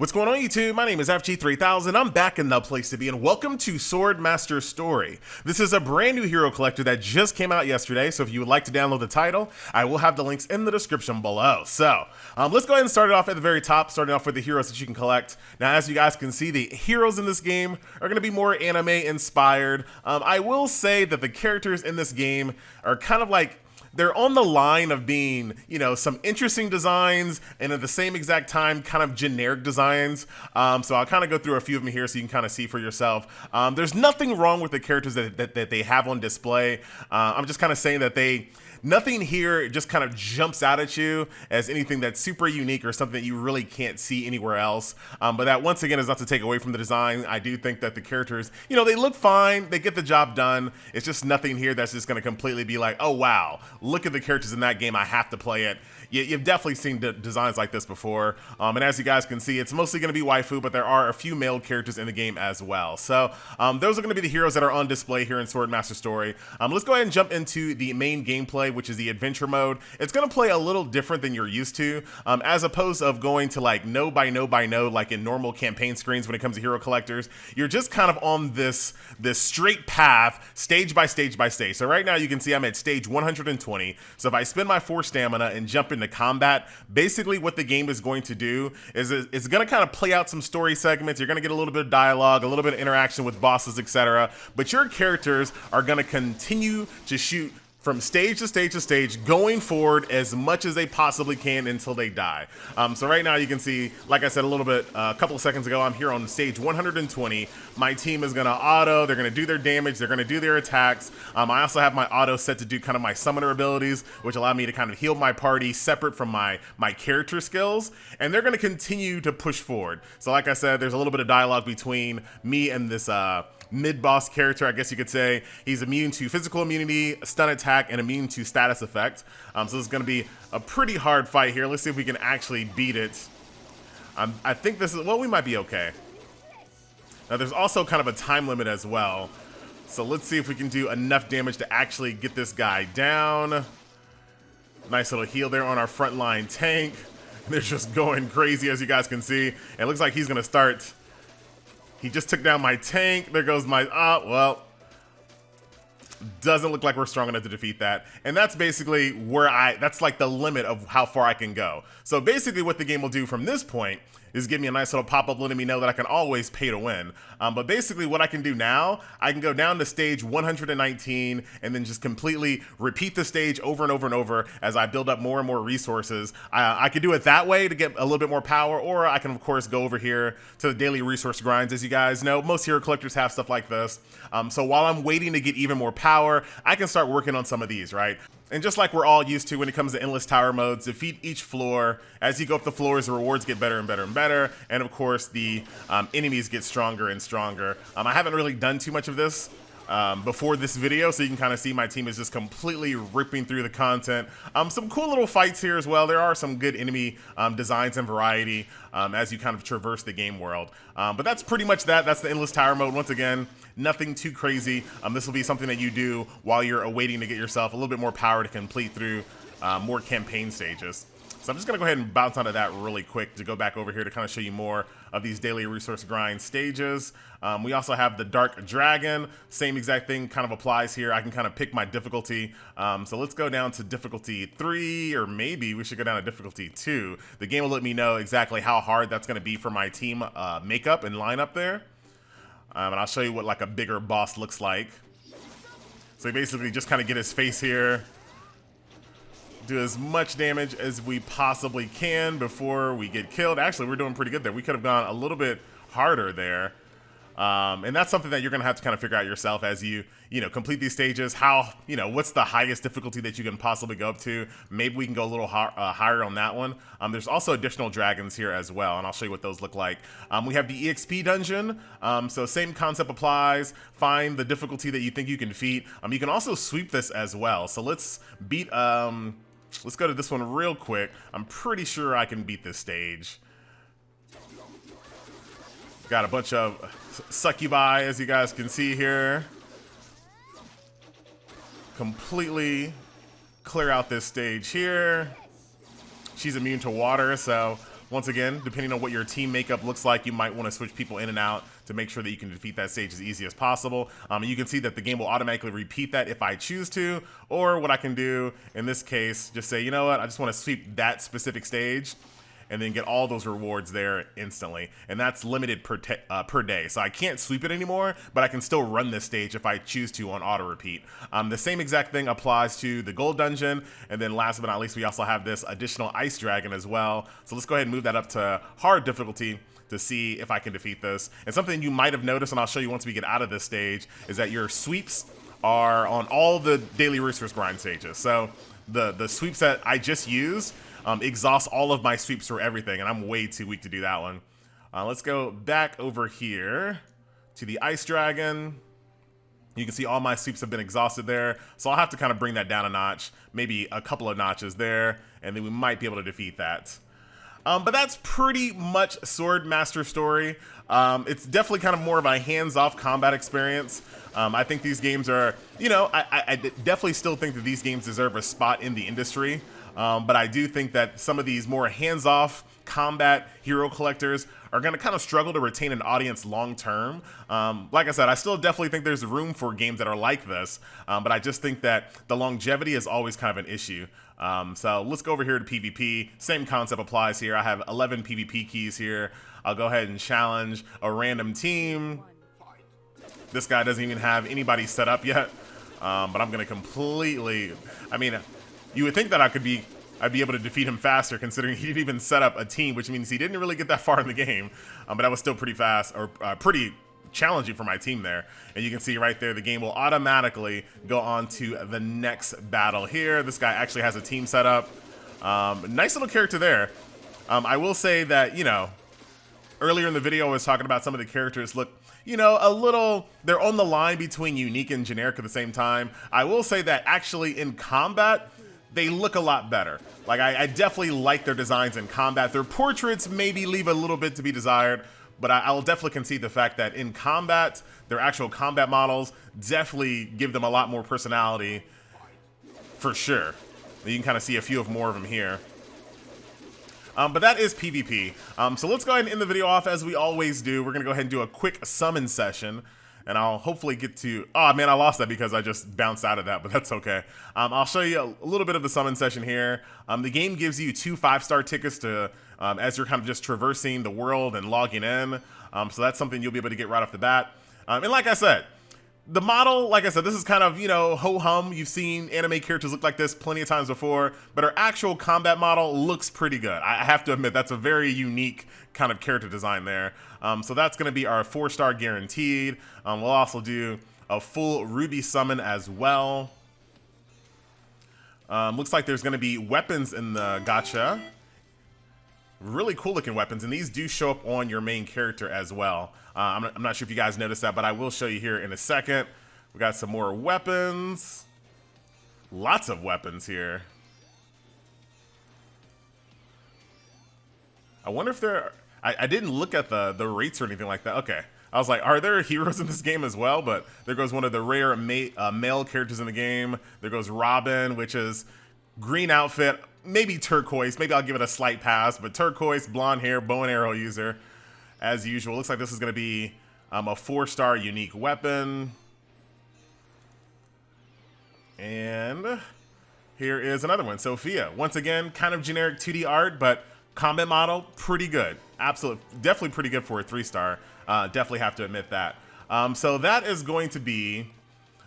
What's going on, YouTube? My name is FG3000. I'm back in the place to be, and welcome to Swordmaster Story. This is a brand new hero collector that just came out yesterday, so if you would like to download the title, I will have the links in the description below. So, let's go ahead and start it off at the very top, starting off with the heroes that you can collect. Now, as you guys can see, the heroes in this game are going to be more anime-inspired. I will say that the characters in this game are kind of like, they're on the line of being, you know, some interesting designs and at the same exact time, kind of generic designs. So I'll kind of go through a few of them here so you can kind of see for yourself. There's nothing wrong with the characters that they have on display. I'm just kind of saying that nothing here just kind of jumps out at you as anything that's super unique or something that you really can't see anywhere else. But that, once again, is not to take away from the design. I do think that the characters, you know, they look fine. They get the job done. It's just nothing here that's just going to completely be like, oh, wow, look at the characters in that game. I have to play it. You've definitely seen designs like this before. And as you guys can see, it's mostly going to be waifu, but there are a few male characters in the game as well. So those are going to be the heroes that are on display here in Swordmaster Story. Let's go ahead and jump into the main gameplay, which is the adventure mode. It's going to play a little different than you're used to, as opposed of going to like node by node by node, like in normal campaign screens when it comes to hero collectors. You're just kind of on this straight path, stage by stage by stage. So right now you can see I'm at stage 120. So if I spend my 4 stamina and jump into combat, basically what the game is going to do is it's going to kind of play out some story segments. You're going to get a little bit of dialogue, a little bit of interaction with bosses, etc. But your characters are going to continue to shoot from stage to stage to stage, going forward as much as they possibly can until they die. So right now you can see, like I said a couple of seconds ago, I'm here on stage 120. My team is gonna auto, they're gonna do their damage, they're gonna do their attacks. I also have my auto set to do kind of my summoner abilities, which allow me to kind of heal my party separate from my character skills. And they're gonna continue to push forward. So like I said, there's a little bit of dialogue between me and this mid-boss character, I guess you could say. He's immune to physical immunity, stun attack, and immune to status effect. So this is going to be a pretty hard fight here. Let's see if we can actually beat it. I think this is, well, we might be okay. Now there's also kind of a time limit as well. So let's see if we can do enough damage to actually get this guy down. Nice little heal there on our frontline tank. They're just going crazy, as you guys can see. It looks like he's going to start. He just took down my tank. There goes my, well, doesn't look like we're strong enough to defeat that. And that's basically that's like the limit of how far I can go. So basically what the game will do from this point is give me a nice little pop-up letting me know that I can always pay to win. But basically what I can do now, I can go down to stage 119 and then just completely repeat the stage over and over and over as I build up more and more resources. I could do it that way to get a little bit more power, or I can of course go over here to the daily resource grinds. As you guys know, most hero collectors have stuff like this. So while I'm waiting to get even more power, I can start working on some of these, right? And just like we're all used to when it comes to endless tower modes, defeat each floor. As you go up the floors, the rewards get better and better and better. And of course, the enemies get stronger and stronger. I haven't really done too much of this before this video, so you can kind of see my team is just completely ripping through the content. Some cool little fights here as well. There are some good enemy designs and variety as you kind of traverse the game world. But that's pretty much that. That's the endless tower mode. Once again, nothing too crazy. This will be something that you do while you're awaiting to get yourself a little bit more power to complete through more campaign stages. So I'm just going to go ahead and bounce onto that really quick to go back over here to kind of show you more of these daily resource grind stages. We also have the Dark Dragon. Same exact thing kind of applies here. I can kind of pick my difficulty. So let's go down to difficulty 3, or maybe we should go down to difficulty 2. The game will let me know exactly how hard that's going to be for my team makeup and lineup there. And I'll show you what like a bigger boss looks like. So you basically just kind of get his face here. Do as much damage as we possibly can before we get killed. Actually, we're doing pretty good there. We could have gone a little bit harder there. And that's something that you're going to have to kind of figure out yourself as you complete these stages. How, what's the highest difficulty that you can possibly go up to? Maybe we can go a little higher on that one. There's also additional dragons here as well, and I'll show you what those look like. We have the Exp Dungeon. So same concept applies. Find the difficulty that you think you can defeat. You can also sweep this as well. So let's beat, let's go to this one real quick. I'm pretty sure I can beat this stage. Got a bunch of succubi, as you guys can see here. Completely clear out this stage here. She's immune to water, so once again, depending on what your team makeup looks like, you might want to switch people in and out to make sure that you can defeat that stage as easy as possible. You can see that the game will automatically repeat that if I choose to, or what I can do in this case, just say, you know what, I just want to sweep that specific stage and then get all those rewards there instantly. And that's limited per day. So I can't sweep it anymore, but I can still run this stage if I choose to on auto repeat. The same exact thing applies to the gold dungeon. And then last but not least, we also have this additional ice dragon as well. So let's go ahead and move that up to hard difficulty to see if I can defeat this. And something you might have noticed, and I'll show you once we get out of this stage, is that your sweeps are on all the daily resource grind stages. So the sweeps that I just used exhaust all of my sweeps for everything, and I'm way too weak to do that one. Let's go back over here to the ice dragon. You can see all my sweeps have been exhausted there, so I'll have to kind of bring that down a notch, maybe a couple of notches there, and then we might be able to defeat that. But that's pretty much Sword Master Story. It's definitely kind of more of a hands-off combat experience. I think these games are, you know, I definitely still think that these games deserve a spot in the industry. But I do think that some of these more hands-off combat hero collectors are going to kind of struggle to retain an audience long-term. Like I said, I still definitely think there's room for games that are like this, but I just think that the longevity is always kind of an issue. So let's go over here to PvP. Same concept applies here. I have 11 PvP keys here. I'll go ahead and challenge a random team. This guy doesn't even have anybody set up yet, but I'm going to completely, I mean, you would think that I'd be able to defeat him faster, considering he didn't even set up a team, which means he didn't really get that far in the game. But that was still pretty fast, or pretty challenging for my team there. And you can see right there, the game will automatically go on to the next battle here. This guy actually has a team set up. Nice little character there. I will say that, you know, earlier in the video I was talking about some of the characters look, you know, a little, they're on the line between unique and generic at the same time. I will say that actually in combat, they look a lot better. Like, I definitely like their designs in combat. Their portraits maybe leave a little bit to be desired, but I will definitely concede the fact that in combat, their actual combat models definitely give them a lot more personality, for sure. You can kind of see a few more of them here. But that is PvP. So let's go ahead and end the video off as we always do. We're going to go ahead and do a quick summon session. And I'll hopefully get to, oh man, I lost that because I just bounced out of that, but that's okay. I'll show you a little bit of the summon session here. The game gives you 2 5-star tickets to, as you're kind of just traversing the world and logging in. So that's something you'll be able to get right off the bat. And like I said, the model, like I said, this is kind of, you know, ho-hum. You've seen anime characters look like this plenty of times before, but our actual combat model looks pretty good. I have to admit, that's a very unique kind of character design there. So that's going to be our 4-star guaranteed. We'll also do a full Ruby summon as well. Looks like there's going to be weapons in the gacha. Really cool looking weapons, and these do show up on your main character as well. I'm not sure if you guys noticed that, but I will show you here in a second. We got some more weapons. Lots of weapons here. I wonder if there are, I didn't look at the rates or anything like that. Okay. I was like, are there heroes in this game as well? But there goes one of the rare male characters in the game. There goes Robin, which is green outfit, maybe turquoise. Maybe I'll give it a slight pass, but turquoise, blonde hair, bow and arrow user. As usual, looks like this is going to be a 4-star unique weapon. And here is another one, Sophia. Once again, kind of generic 2D art, but combat model, pretty good. Absolutely, definitely pretty good for a 3-star. Definitely have to admit that. So that is going to be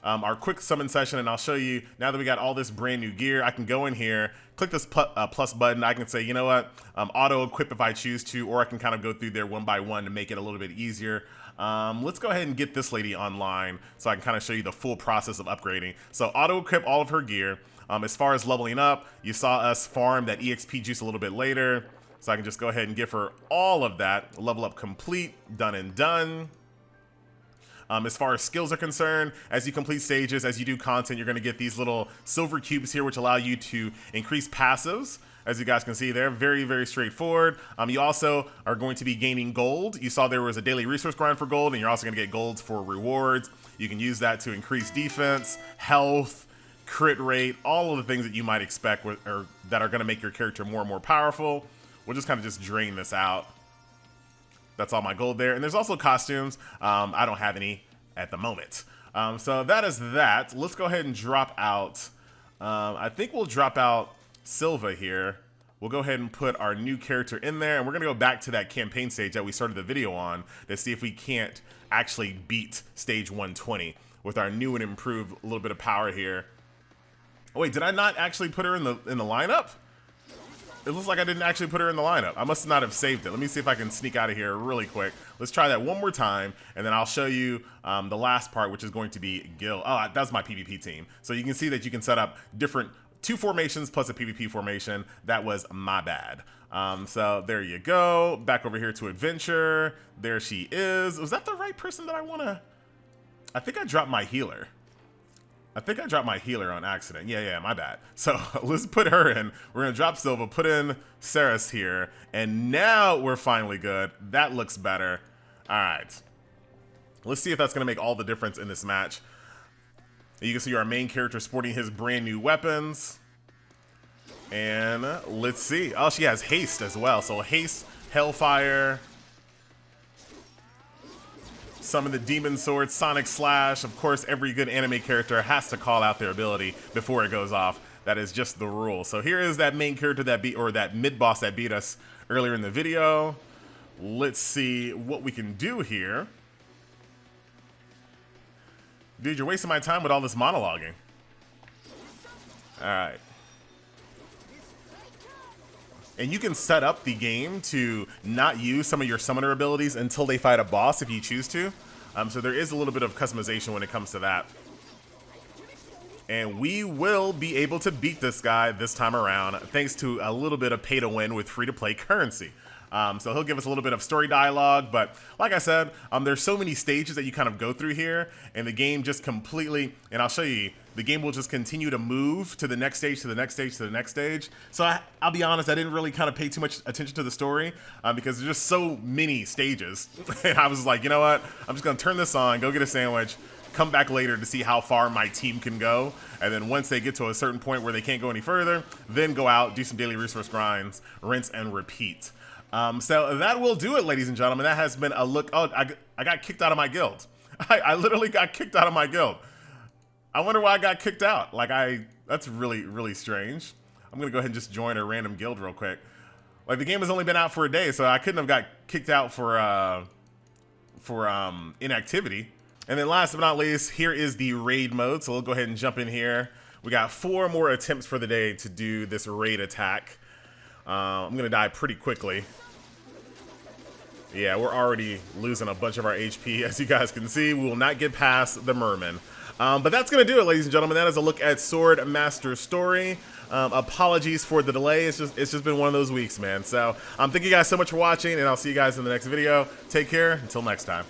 our quick summon session, and I'll show you, now that we got all this brand new gear, I can go in here, click this plus button. I can say, you know what, auto equip if I choose to, or I can kind of go through there one by one to make it a little bit easier. Let's go ahead and get this lady online so I can kind of show you the full process of upgrading. So auto equip all of her gear. As far as leveling up, you saw us farm that EXP juice a little bit later, so I can just go ahead and give her all of that. Level up complete, done and done. As far as skills are concerned, as you complete stages, as you do content, you're going to get these little silver cubes here, which allow you to increase passives. As you guys can see there, very, very straightforward. You also are going to be gaining gold. You saw there was a daily resource grind for gold, and you're also going to get golds for rewards. You can use that to increase defense, health, crit rate, all of the things that you might expect or that are going to make your character more and more powerful. we'll just kind of just drain this out. That's all my gold there. And there's also costumes. I don't have any at the moment. So that is that. Let's go ahead and drop out. I think we'll drop out Silva here. We'll go ahead and put our new character in there, and we're gonna go back to that campaign stage that we started the video on to see if we can't actually beat stage 120 with our new and improved little bit of power here. Oh wait, did I not actually put her in the lineup? It looks like I didn't actually put her in the lineup. I must not have saved it. Let me see if I can sneak out of here really quick. Let's try that one more time, and then I'll show you the last part, which is going to be Gil. Oh, that's my PvP team. So you can see that you can set up different 2 formations plus a PvP formation. That was my bad. So there you go. Back over here to adventure. There she is. Was that the right person that I want to? I think I dropped my healer. I think I dropped my healer on accident. Yeah, my bad. So let's put her in. We're going to drop Silva, put in Saris here, and now we're finally good. That looks better. All right. Let's see if that's going to make all the difference in this match. You can see our main character sporting his brand new weapons. And let's see. Oh, she has haste as well. So haste, hellfire, summon the demon sword, sonic slash. Of course, every good anime character has to call out their ability before it goes off. That is just the rule. So here is that main character that beat, or that mid boss that beat us earlier in the video. Let's see what we can do here. Dude, you're wasting my time with all this monologuing. All right. And you can set up the game to not use some of your summoner abilities until they fight a boss if you choose to. So there is a little bit of customization when it comes to that. And we will be able to beat this guy this time around thanks to a little bit of pay to win with free-to-play currency. So he'll give us a little bit of story dialogue, but like I said, there's so many stages that you kind of go through here, and the game just completely, and I'll show you, the game will just continue to move to the next stage, to the next stage, to the next stage. So I'll be honest, I didn't really kind of pay too much attention to the story because there's just so many stages. And I was like, you know what? I'm just gonna turn this on, go get a sandwich, come back later to see how far my team can go. And then once they get to a certain point where they can't go any further, then go out, do some daily resource grinds, rinse and repeat. So that will do it, ladies and gentlemen. That has been a look. Oh, I got kicked out of my guild. I literally got kicked out of my guild. I wonder why I got kicked out. That's really, really strange. I'm gonna go ahead and just join a random guild real quick. Like, the game has only been out for a day, so I couldn't have got kicked out for inactivity. And then last but not least, here is the raid mode. So we'll go ahead and jump in here. We got 4 more attempts for the day to do this raid attack. I'm gonna die pretty quickly. Yeah, we're already losing a bunch of our HP. As you guys can see, we will not get past the merman. But that's going to do it, ladies and gentlemen. That is a look at Sword Master Story. Apologies for the delay. It's just been one of those weeks, man. So thank you guys so much for watching, and I'll see you guys in the next video. Take care. Until next time.